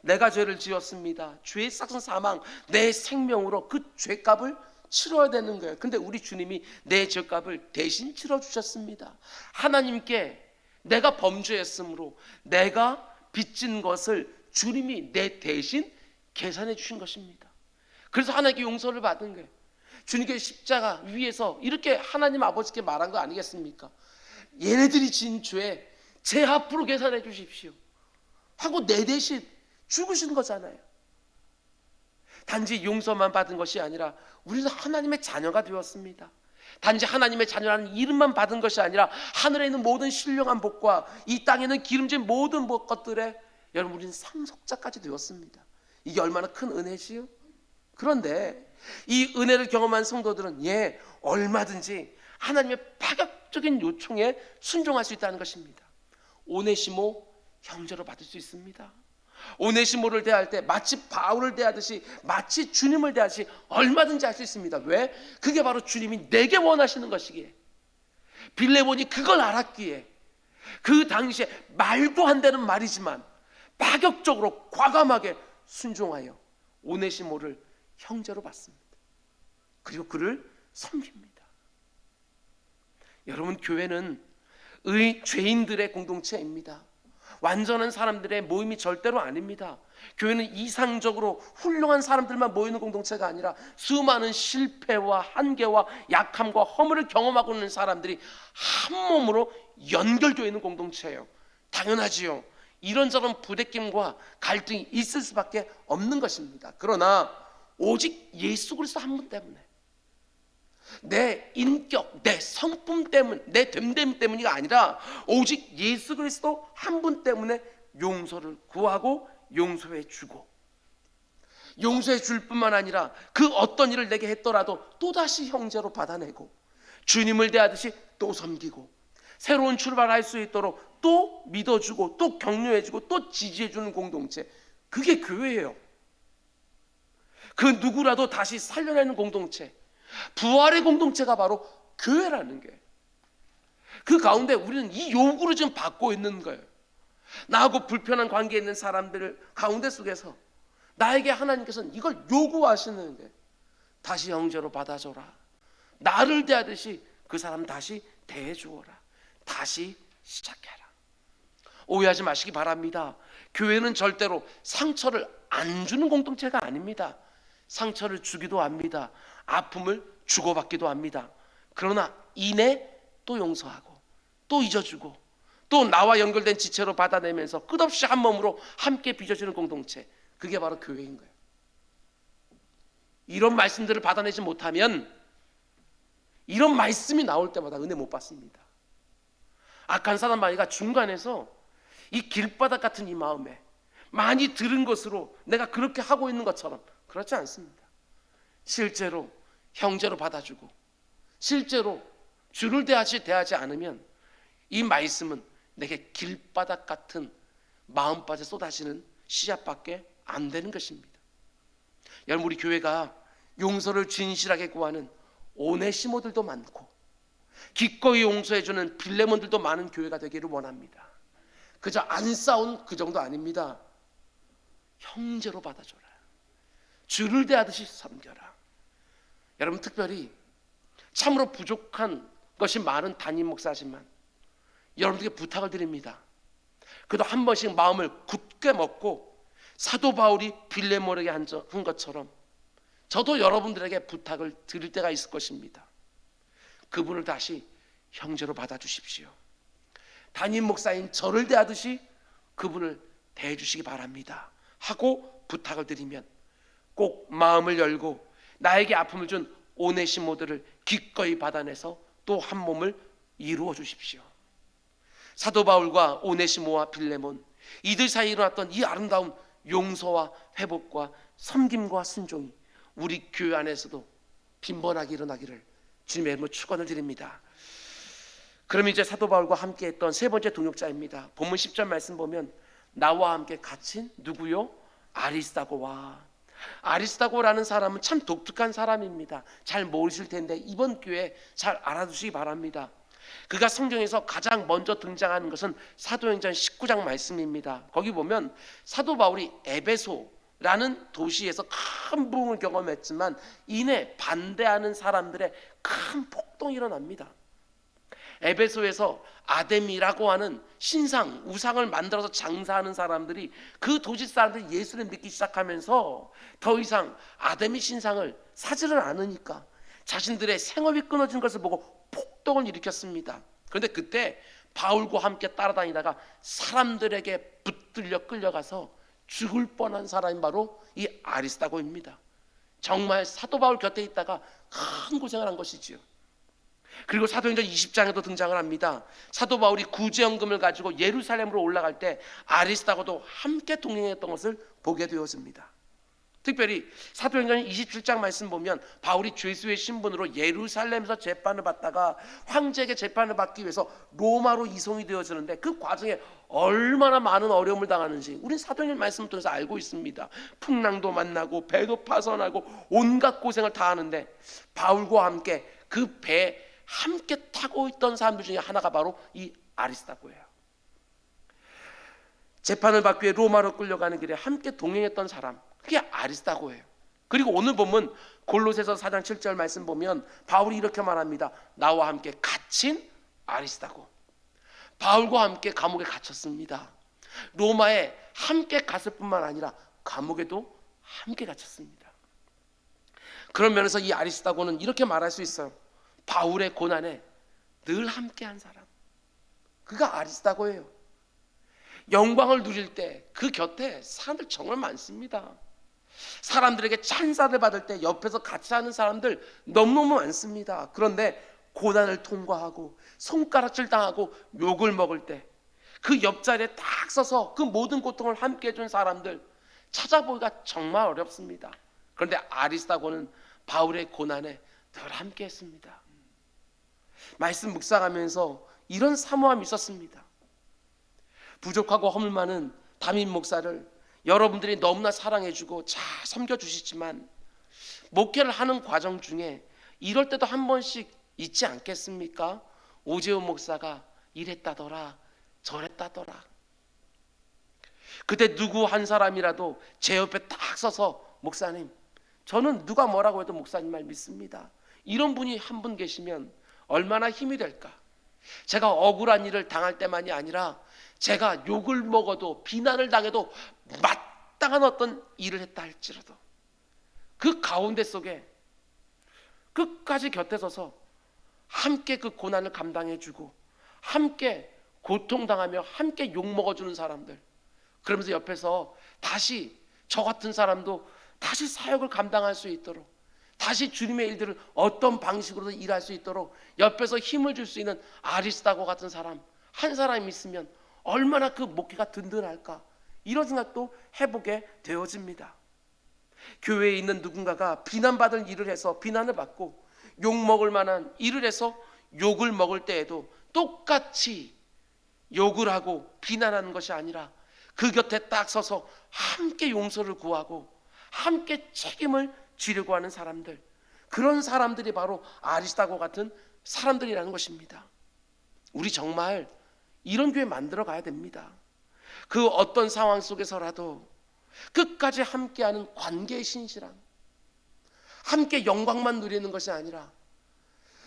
내가 죄를 지었습니다. 죄의 싹은 사망, 내 생명으로 그 죄값을 치러야 되는 거예요. 근데 우리 주님이 내 죄값을 대신 치러주셨습니다. 하나님께 내가 범죄했으므로 내가 빚진 것을 주님이 내 대신 계산해 주신 것입니다. 그래서 하나님께 용서를 받은 거예요. 주님께 십자가 위에서 이렇게 하나님 아버지께 말한 거 아니겠습니까? 얘네들이 진 죄 제 앞으로 계산해 주십시오 하고 내 대신 죽으신 거잖아요. 단지 용서만 받은 것이 아니라 우리는 하나님의 자녀가 되었습니다. 단지 하나님의 자녀라는 이름만 받은 것이 아니라 하늘에 있는 모든 신령한 복과 이 땅에 있는 기름진 모든 것들에 여러분 우리는 상속자까지 되었습니다. 이게 얼마나 큰 은혜지요? 그런데 이 은혜를 경험한 성도들은 얼마든지 하나님의 파격적인 요청에 순종할 수 있다는 것입니다. 오네시모 형제로 받을 수 있습니다. 오네시모를 대할 때 마치 바울을 대하듯이, 마치 주님을 대하듯이 얼마든지 할 수 있습니다. 왜? 그게 바로 주님이 내게 원하시는 것이기에, 빌레몬이 그걸 알았기에 그 당시에 말도 안 되는 말이지만 파격적으로 과감하게 순종하여 오네시모를 형제로 받습니다. 그리고 그를 섬깁니다. 여러분 교회는 죄인들의 공동체입니다. 완전한 사람들의 모임이 절대로 아닙니다. 교회는 이상적으로 훌륭한 사람들만 모이는 공동체가 아니라 수많은 실패와 한계와 약함과 허물을 경험하고 있는 사람들이 한 몸으로 연결되어 있는 공동체예요. 당연하지요. 이런저런 부대낌과 갈등이 있을 수밖에 없는 것입니다. 그러나 오직 예수 그리스도 한 분 때문에, 내 인격, 내 성품 때문, 내 됨됨 때문이 아니라 오직 예수 그리스도 한 분 때문에 용서를 구하고 용서해 주고, 용서해 줄 뿐만 아니라 그 어떤 일을 내게 했더라도 또다시 형제로 받아내고, 주님을 대하듯이 또 섬기고, 새로운 출발할 수 있도록 또 믿어주고 또 격려해주고 또 지지해주는 공동체, 그게 교회예요. 그 누구라도 다시 살려내는 공동체, 부활의 공동체가 바로 교회라는 게, 그 가운데 우리는 이 요구를 지금 받고 있는 거예요. 나하고 불편한 관계에 있는 사람들 가운데 속에서 나에게 하나님께서는 이걸 요구하시는 게, 다시 형제로 받아줘라, 나를 대하듯이 그 사람 다시 대해주어라, 다시 시작해라. 오해하지 마시기 바랍니다. 교회는 절대로 상처를 안 주는 공동체가 아닙니다. 상처를 주기도 합니다. 아픔을 주고받기도 합니다. 그러나 이내 또 용서하고 또 잊어주고 또 나와 연결된 지체로 받아내면서 끝없이 한 몸으로 함께 빚어지는 공동체, 그게 바로 교회인 거예요. 이런 말씀들을 받아내지 못하면 이런 말씀이 나올 때마다 은혜 못 받습니다. 악한 사람 마귀가 중간에서 이 길바닥 같은 이 마음에 많이 들은 것으로 내가 그렇게 하고 있는 것처럼, 그렇지 않습니다. 실제로 형제로 받아주고 실제로 주를 대하지 않으면 이 말씀은 내게 길바닥 같은 마음밭에 쏟아지는 씨앗밖에 안 되는 것입니다. 여러분, 우리 교회가 용서를 진실하게 구하는 오네시모들도 많고 기꺼이 용서해주는 빌레몬들도 많은 교회가 되기를 원합니다. 그저 안 싸운 그 정도 아닙니다. 형제로 받아줘라, 주를 대하듯이 섬겨라. 여러분, 특별히 참으로 부족한 것이 많은 담임 목사지만 여러분들께 부탁을 드립니다. 그래도 한 번씩 마음을 굳게 먹고 사도 바울이 빌레몬에게 한 것처럼 저도 여러분들에게 부탁을 드릴 때가 있을 것입니다. 그분을 다시 형제로 받아주십시오. 담임 목사인 저를 대하듯이 그분을 대해주시기 바랍니다 하고 부탁을 드리면 꼭 마음을 열고 나에게 아픔을 준 오네시모들을 기꺼이 받아내서 또 한 몸을 이루어 주십시오. 사도 바울과 오네시모와 빌레몬, 이들 사이에 일어났던 이 아름다운 용서와 회복과 섬김과 순종이 우리 교회 안에서도 빈번하게 일어나기를 주님의 이름으로 축원을 드립니다. 그럼 이제 사도 바울과 함께 했던 세 번째 동역자입니다. 본문 10절 말씀 보면 나와 함께 갇힌 누구요? 아리스다고와. 아리스다고라는 사람은 참 독특한 사람입니다. 잘 모르실 텐데 이번 기회에 잘 알아두시기 바랍니다. 그가 성경에서 가장 먼저 등장하는 것은 사도행전 19장 말씀입니다. 거기 보면 사도 바울이 에베소라는 도시에서 큰 부흥을 경험했지만 이내 반대하는 사람들의 큰 폭동이 일어납니다. 에베소에서 아데미라고 하는 신상, 우상을 만들어서 장사하는 사람들이, 그 도시 사람들이 예수를 믿기 시작하면서 더 이상 아데미 신상을 사지를 않으니까 자신들의 생업이 끊어진 것을 보고 폭동을 일으켰습니다. 그런데 그때 바울과 함께 따라다니다가 사람들에게 붙들려 끌려가서 죽을 뻔한 사람이 바로 이 아리스다고입니다. 정말 사도 바울 곁에 있다가 큰 고생을 한 것이지요. 그리고 사도행전 20장에도 등장을 합니다. 사도 바울이 구제연금을 가지고 예루살렘으로 올라갈 때 아리스다고도 함께 동행했던 것을 보게 되었습니다. 특별히 사도행전 27장 말씀 보면 바울이 죄수의 신분으로 예루살렘에서 재판을 받다가 황제에게 재판을 받기 위해서 로마로 이송이 되어지는데 그 과정에 얼마나 많은 어려움을 당하는지 우리는 사도행전 말씀을 통해서 알고 있습니다. 풍랑도 만나고 배도 파손하고 온갖 고생을 다 하는데 바울과 함께 그 배에 함께 타고 있던 사람들 중에 하나가 바로 이 아리스다고예요. 재판을 받기 위해 로마로 끌려가는 길에 함께 동행했던 사람, 그게 아리스다고예요. 그리고 오늘 보면 골로새서 4장 7절 말씀 보면 바울이 이렇게 말합니다. 나와 함께 갇힌 아리스다고. 바울과 함께 감옥에 갇혔습니다. 로마에 함께 갔을 뿐만 아니라 감옥에도 함께 갇혔습니다. 그런 면에서 이 아리스다고는 이렇게 말할 수 있어요. 바울의 고난에 늘 함께한 사람, 그가 아리스다고예요. 영광을 누릴 때 그 곁에 사람들 정말 많습니다. 사람들에게 찬사를 받을 때 옆에서 같이 하는 사람들 너무너무 많습니다. 그런데 고난을 통과하고 손가락질 당하고 욕을 먹을 때 그 옆자리에 딱 서서 그 모든 고통을 함께 해준 사람들 찾아보기가 정말 어렵습니다. 그런데 아리스다고는 바울의 고난에 늘 함께 했습니다. 말씀 묵상하면서 이런 사모함이 있었습니다. 부족하고 허물 많은 담임 목사를 여러분들이 너무나 사랑해주고 잘 섬겨주시지만 목회를 하는 과정 중에 이럴 때도 한 번씩 있지 않겠습니까? 오재훈 목사가 이랬다더라 저랬다더라. 그때 누구 한 사람이라도 제 옆에 딱 서서 목사님, 저는 누가 뭐라고 해도 목사님 말 믿습니다, 이런 분이 한 분 계시면 얼마나 힘이 될까. 제가 억울한 일을 당할 때만이 아니라 제가 욕을 먹어도 비난을 당해도 마땅한 어떤 일을 했다 할지라도 그 가운데 속에 끝까지 곁에 서서 함께 그 고난을 감당해주고 함께 고통당하며 함께 욕먹어주는 사람들, 그러면서 옆에서 다시 저 같은 사람도 다시 사역을 감당할 수 있도록, 다시 주님의 일들을 어떤 방식으로든 일할 수 있도록 옆에서 힘을 줄 수 있는 아리스다고 같은 사람 한 사람이 있으면 얼마나 그 목회가 든든할까, 이런 생각도 해보게 되어집니다. 교회에 있는 누군가가 비난받을 일을 해서 비난을 받고 욕먹을 만한 일을 해서 욕을 먹을 때에도 똑같이 욕을 하고 비난하는 것이 아니라 그 곁에 딱 서서 함께 용서를 구하고 함께 책임을 지려고 하는 사람들, 그런 사람들이 바로 아리스다고 같은 사람들이라는 것입니다. 우리 정말 이런 교회 만들어 가야 됩니다. 그 어떤 상황 속에서라도 끝까지 함께하는 관계의 신실함, 함께 영광만 누리는 것이 아니라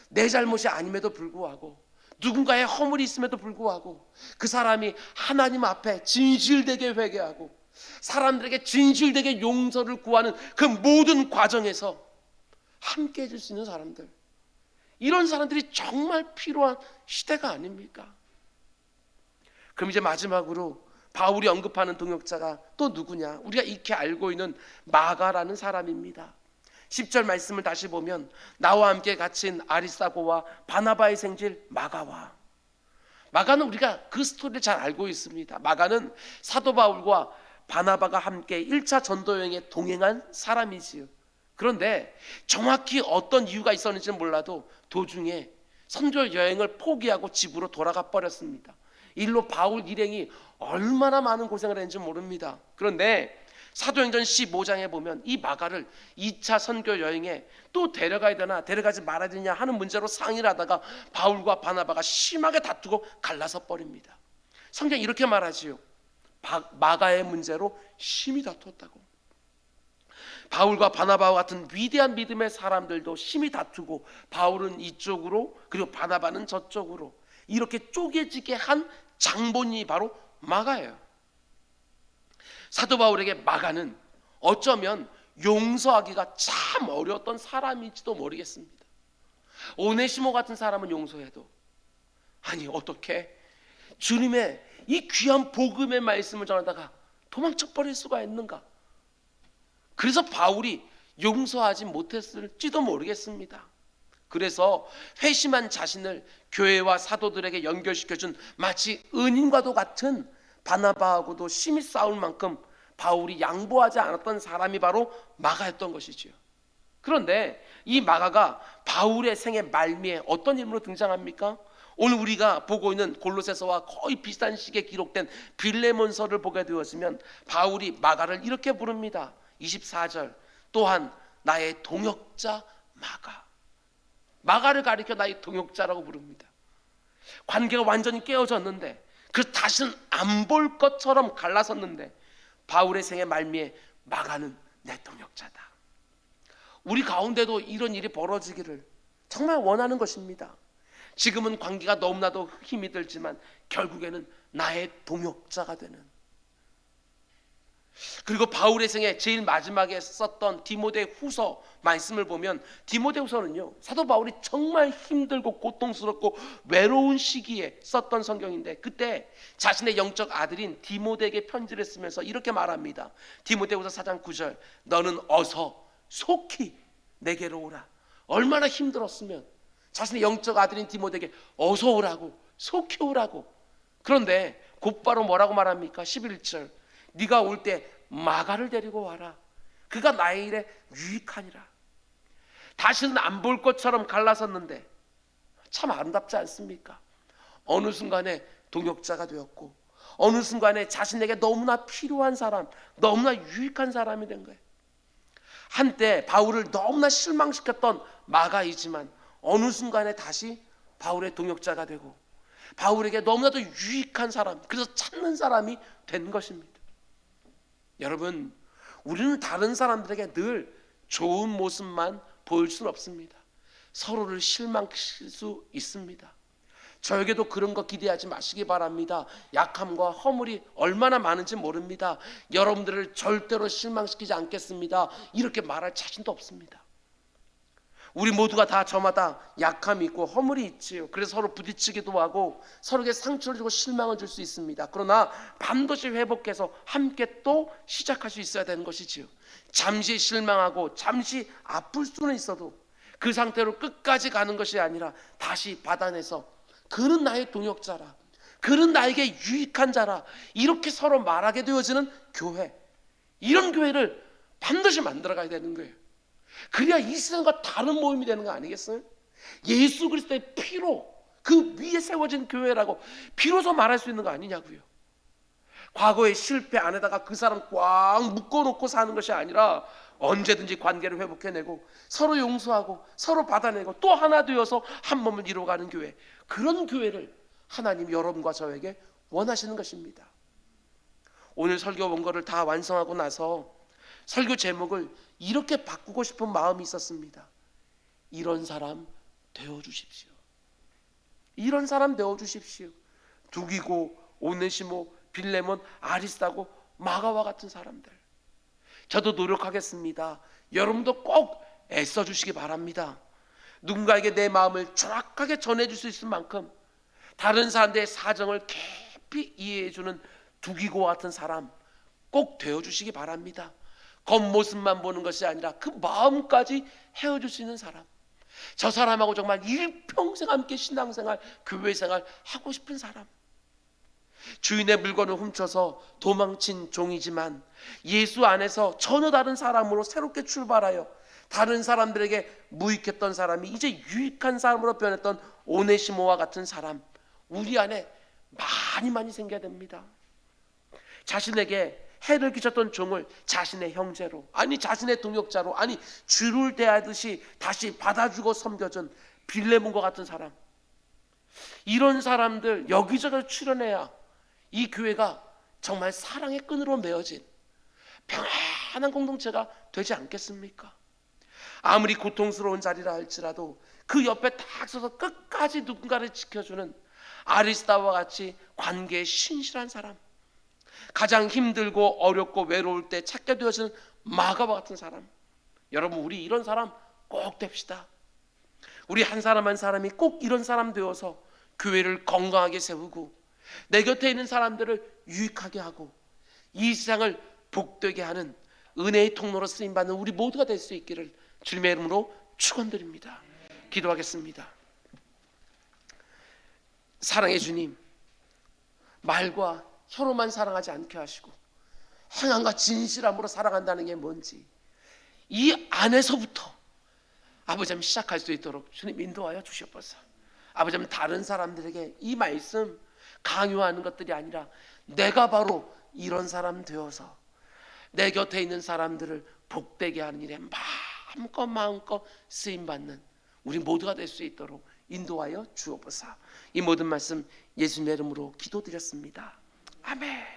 내 잘못이 아님에도 불구하고 누군가의 허물이 있음에도 불구하고 그 사람이 하나님 앞에 진실되게 회개하고 사람들에게 진실되게 용서를 구하는 그 모든 과정에서 함께 해줄 수 있는 사람들, 이런 사람들이 정말 필요한 시대가 아닙니까? 그럼 이제 마지막으로 바울이 언급하는 동역자가 또 누구냐? 우리가 익히 알고 있는 마가라는 사람입니다. 10절 말씀을 다시 보면 나와 함께 갇힌 아리스다고와 바나바의 생질 마가와, 마가는 우리가 그 스토리를 잘 알고 있습니다. 마가는 사도 바울과 바나바가 함께 1차 전도 여행에 동행한 사람이지요. 그런데 정확히 어떤 이유가 있었는지는 몰라도 도중에 선교 여행을 포기하고 집으로 돌아가 버렸습니다. 일로 바울 일행이 얼마나 많은 고생을 했는지 모릅니다. 그런데 사도행전 15장에 보면 이 마가를 2차 선교 여행에 또 데려가야 되나 데려가지 말아야 되냐 하는 문제로 상의를 하다가 바울과 바나바가 심하게 다투고 갈라서 버립니다. 성경이 이렇게 말하지요. 마가의 문제로 심히 다투었다고. 바울과 바나바와 같은 위대한 믿음의 사람들도 심히 다투고 바울은 이쪽으로 그리고 바나바는 저쪽으로 이렇게 쪼개지게 한 장본인이 바로 마가예요. 사도 바울에게 마가는 어쩌면 용서하기가 참 어려웠던 사람일지도 모르겠습니다. 오네시모 같은 사람은 용서해도 아니 어떻게 주님의 이 귀한 복음의 말씀을 전하다가 도망쳐 버릴 수가 있는가? 그래서 바울이 용서하지 못했을지도 모르겠습니다. 그래서 회심한 자신을 교회와 사도들에게 연결시켜준 마치 은인과도 같은 바나바하고도 심히 싸울 만큼 바울이 양보하지 않았던 사람이 바로 마가였던 것이지요. 그런데 이 마가가 바울의 생애 말미에 어떤 인물로 등장합니까? 오늘 우리가 보고 있는 골로새서와 거의 비슷한 시기에 기록된 빌레몬서를 보게 되었으면 바울이 마가를 이렇게 부릅니다. 24절 또한 나의 동역자 마가, 마가를 가리켜 나의 동역자라고 부릅니다. 관계가 완전히 깨어졌는데 그 다시는 안 볼 것처럼 갈라섰는데 바울의 생애 말미에 마가는 내 동역자다. 우리 가운데도 이런 일이 벌어지기를 정말 원하는 것입니다. 지금은 관계가 너무나도 힘이 들지만 결국에는 나의 동역자가 되는, 그리고 바울의 생애 제일 마지막에 썼던 디모데 후서 말씀을 보면, 디모데 후서는요, 사도 바울이 정말 힘들고 고통스럽고 외로운 시기에 썼던 성경인데, 그때 자신의 영적 아들인 디모데에게 편지를 쓰면서 이렇게 말합니다. 디모데 후서 4장 9절, 너는 어서 속히 내게로 오라. 얼마나 힘들었으면 자신의 영적 아들인 디모데에게 어서 오라고, 속히 오라고. 그런데 곧바로 뭐라고 말합니까? 11절, 네가 올 때 마가를 데리고 와라. 그가 나의 일에 유익하니라. 다시는 안 볼 것처럼 갈라섰는데 참 아름답지 않습니까? 어느 순간에 동역자가 되었고, 어느 순간에 자신에게 너무나 필요한 사람, 너무나 유익한 사람이 된 거예요. 한때 바울을 너무나 실망시켰던 마가이지만 어느 순간에 다시 바울의 동역자가 되고 바울에게 너무나도 유익한 사람, 그래서 찾는 사람이 된 것입니다. 여러분, 우리는 다른 사람들에게 늘 좋은 모습만 보일 수는 없습니다. 서로를 실망시킬 수 있습니다. 저에게도 그런 거 기대하지 마시기 바랍니다. 약함과 허물이 얼마나 많은지 모릅니다. 여러분들을 절대로 실망시키지 않겠습니다. 이렇게 말할 자신도 없습니다. 우리 모두가 다 저마다 약함이 있고 허물이 있지요. 그래서 서로 부딪히기도 하고 서로에게 상처를 주고 실망을 줄 수 있습니다. 그러나 반드시 회복해서 함께 또 시작할 수 있어야 되는 것이지요. 잠시 실망하고 잠시 아플 수는 있어도 그 상태로 끝까지 가는 것이 아니라 다시 받아내서 그는 나의 동역자라, 그는 나에게 유익한 자라, 이렇게 서로 말하게 되어지는 교회, 이런 교회를 반드시 만들어가야 되는 거예요. 그래야 이 세상과 다른 모임이 되는 거 아니겠어요? 예수 그리스도의 피로 그 위에 세워진 교회라고 비로소 말할 수 있는 거 아니냐고요. 과거의 실패 안에다가 그 사람 꽉 묶어놓고 사는 것이 아니라 언제든지 관계를 회복해내고 서로 용서하고 서로 받아내고 또 하나 되어서 한 몸을 이루어가는 교회, 그런 교회를 하나님 여러분과 저에게 원하시는 것입니다. 오늘 설교 원고를 다 완성하고 나서 설교 제목을 이렇게 바꾸고 싶은 마음이 있었습니다. 이런 사람 되어주십시오. 이런 사람 되어주십시오. 두기고, 오네시모, 빌레몬, 아리스다고, 마가와 같은 사람들. 저도 노력하겠습니다. 여러분도 꼭 애써주시기 바랍니다. 누군가에게 내 마음을 정확하게 전해줄 수 있을 만큼 다른 사람들의 사정을 깊이 이해해주는 두기고 같은 사람 꼭 되어주시기 바랍니다. 겉모습만 보는 것이 아니라 그 마음까지 헤어질 수 있는 사람, 저 사람하고 정말 일평생 함께 신앙생활, 교회생활 하고 싶은 사람, 주인의 물건을 훔쳐서 도망친 종이지만 예수 안에서 전혀 다른 사람으로 새롭게 출발하여 다른 사람들에게 무익했던 사람이 이제 유익한 사람으로 변했던 오네시모와 같은 사람, 우리 안에 많이 생겨야 됩니다. 자신에게 해를 끼쳤던 종을 자신의 형제로, 아니 자신의 동역자로, 아니 주를 대하듯이 다시 받아주고 섬겨준 빌레몬과 같은 사람, 이런 사람들 여기저기 출연해야 이 교회가 정말 사랑의 끈으로 메어진 평안한 공동체가 되지 않겠습니까? 아무리 고통스러운 자리라 할지라도 그 옆에 딱 서서 끝까지 누군가를 지켜주는 아리스다와 같이 관계에 신실한 사람, 가장 힘들고 어렵고 외로울 때 찾게 되어지는 마가와 같은 사람, 여러분 우리 이런 사람 꼭 됩시다. 우리 한 사람 한 사람이 꼭 이런 사람 되어서 교회를 건강하게 세우고 내 곁에 있는 사람들을 유익하게 하고 이 세상을 복되게 하는 은혜의 통로로 쓰임받는 우리 모두가 될 수 있기를 주님의 이름으로 축원드립니다. 기도하겠습니다. 사랑의 주님, 말과 혀로만 사랑하지 않게 하시고 행함과 진실함으로 사랑한다는 게 뭔지 이 안에서부터 아버지 시작할 수 있도록 주님 인도하여 주시옵소서. 아버지 다른 사람들에게 이 말씀 강요하는 것들이 아니라 내가 바로 이런 사람 되어서 내 곁에 있는 사람들을 복되게 하는 일에 마음껏 쓰임받는 우리 모두가 될 수 있도록 인도하여 주옵소서. 이 모든 말씀 예수님의 이름으로 기도드렸습니다. 아멘.